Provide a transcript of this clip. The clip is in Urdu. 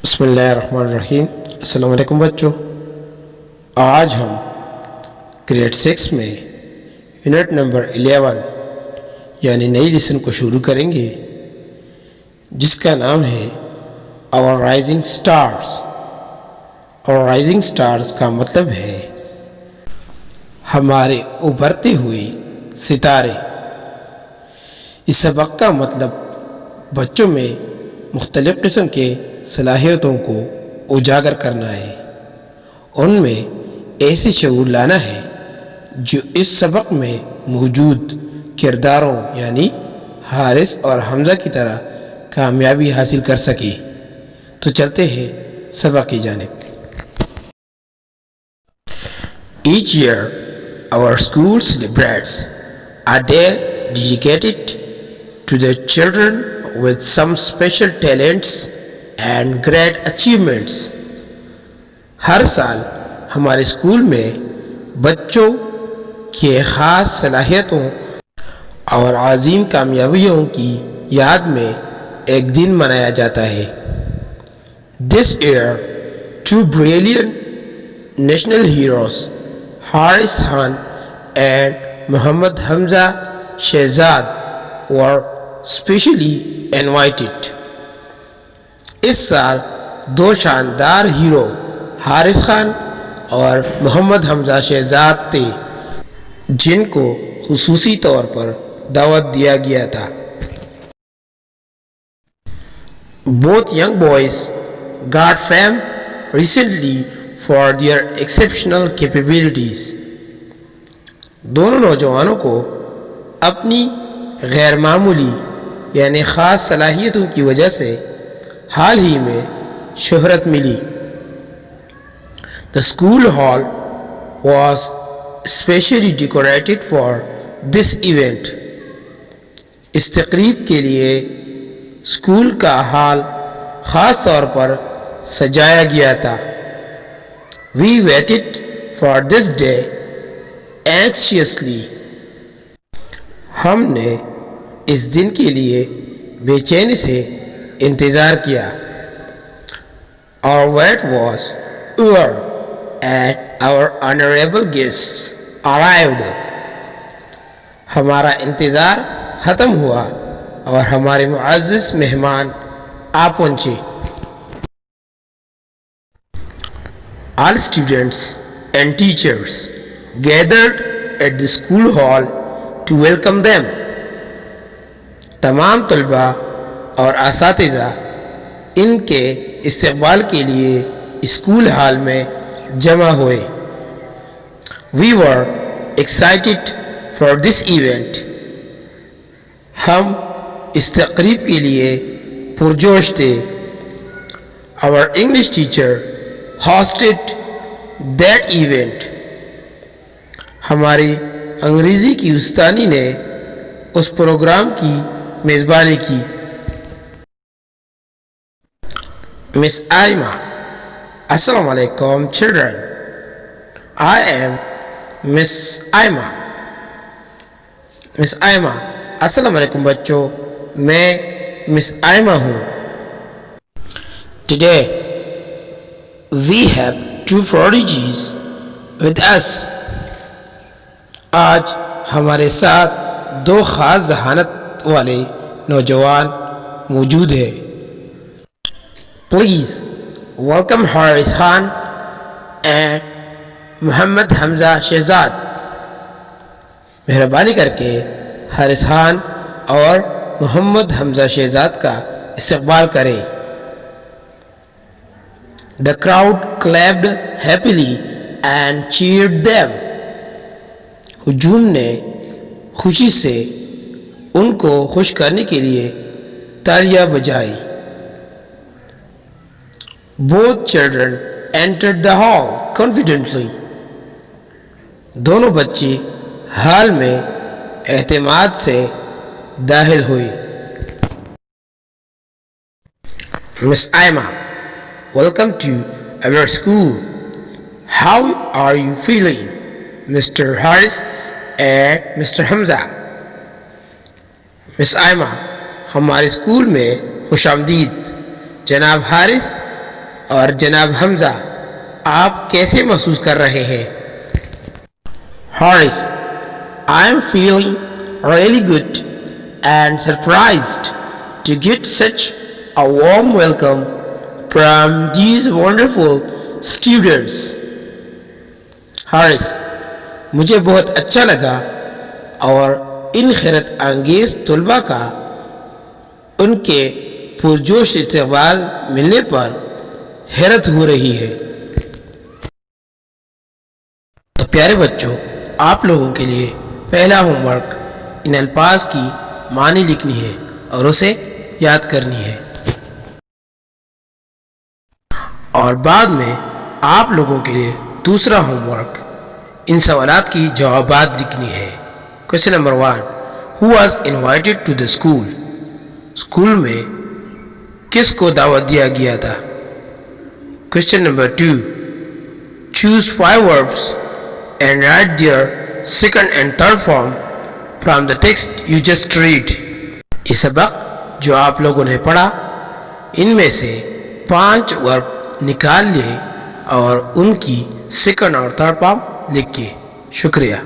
بسم اللہ الرحمن الرحیم۔ السلام علیکم بچوں، آج ہم گریڈ 6 میں یونٹ نمبر 11 یعنی نئی لیسن کو شروع کریں گے جس کا نام ہے اور رائزنگ سٹارز۔ اور رائزنگ سٹارز کا مطلب ہے ہمارے ابھرتے ہوئے ستارے۔ اس سبق کا مطلب بچوں میں مختلف قسم کے صلاحیتوں کو اجاگر کرنا ہے، ان میں ایسے شعور لانا ہے جو اس سبق میں موجود کرداروں یعنی حارث اور حمزہ کی طرح کامیابی حاصل کر سکے۔ تو چلتے ہیں سبق کی جانب۔ Each year our school celebrates a day dedicated to the children with some special talents and great achievements۔ ہر سال ہمارے اسکول میں بچوں کے خاص صلاحیتوں اور عظیم کامیابیوں کی یاد میں ایک دن منایا جاتا ہے۔ This year two brilliant national heroes Haris Khan and Muhammad Hamza Shehzad were specially invited۔ اس سال دو شاندار ہیرو حارث خان اور محمد حمزہ شہزاد تھے جن کو خصوصی طور پر دعوت دیا گیا تھا۔ Both young boys got fame recently for their exceptional capabilities۔ دونوں نوجوانوں کو اپنی غیر معمولی یعنی خاص صلاحیتوں کی وجہ سے حال ہی میں شہرت ملی۔ The school hall was specially decorated for this event۔ اس تقریب کے لیے اسکول کا ہال خاص طور پر سجایا گیا تھا۔ We waited for this day anxiously۔ ہم نے اس دن کے لیے بے چینی سے انتظار کیا۔ Our wait was over and our honorable guests arrived۔ ہمارا انتظار ختم ہوا اور ہمارے معزز مہمان آ پہنچے۔ All students and teachers gathered at the school hall to welcome them۔ تمام طلباء اور اساتذہ ان کے استقبال کے لیے اسکول ہال میں جمع ہوئے۔ We were excited for this event۔ ہم اس تقریب کے لیے پرجوش تھے۔ Our English teacher hosted that event۔ ہماری انگریزی کی استانی نے اس پروگرام کی میزبانی کی۔ Miss Aima: Assalamu alaikum children, I am Miss Aima۔ Miss Aima: السلام علیکم بچوں، میں مس آئمہ ہوں۔ Today we have two prodigies with us۔ آج ہمارے ساتھ دو خاص ذہانت والے نوجوان موجود ہیں۔ Please welcome Haris Khan and محمد حمزہ شہزاد۔ مہربانی کر کے حارث خان اور محمد حمزہ شہزاد کا استقبال کریں۔ The crowd clapped happily and cheered them۔ ہجوم نے خوشی سے ان کو خوش کرنے کے لیے تالیاں بجائی۔ Both children entered the hall confidently۔ دونوں بچے ہال میں اعتماد سے داخل ہوئے۔ Miss Aima: Welcome to our school. How are you feeling, Mr. Haris and Mr. Hamza؟ Miss Aima: ہمارے اسکول میں خوش آمدید جناب حارث اور جناب حمزہ آپ کیسے محسوس کر رہے ہیں؟ Haris I am feeling really good and surprised to get such a warm welcome from these wonderful students. Haris مجھے بہت اچھا لگا اور ان خیرت انگیز طلباء کا ان کے پرجوش استقبال ملنے پر حیرت ہو رہی ہے۔ تو پیارے بچوں، آپ لوگوں کے لیے پہلا ہوم ورک ان الفاظ کی معنی لکھنی ہے اور اسے یاد کرنی ہے، اور بعد میں آپ لوگوں کے لیے دوسرا ہوم ورک ان سوالات کی جوابات لکھنی ہے۔ Question number 1، Who was invited to the school؟ School میں کس کو دعوت دیا گیا تھا؟ Question number 2، Choose 5 verbs and write their second and third form from the text you just read۔ یہ سبق جو آپ لوگوں نے پڑھا ان میں سے 5 ورب نکال لیں اور ان کی سیکنڈ اور تھرڈ فارم لکھ کے۔ شکریہ۔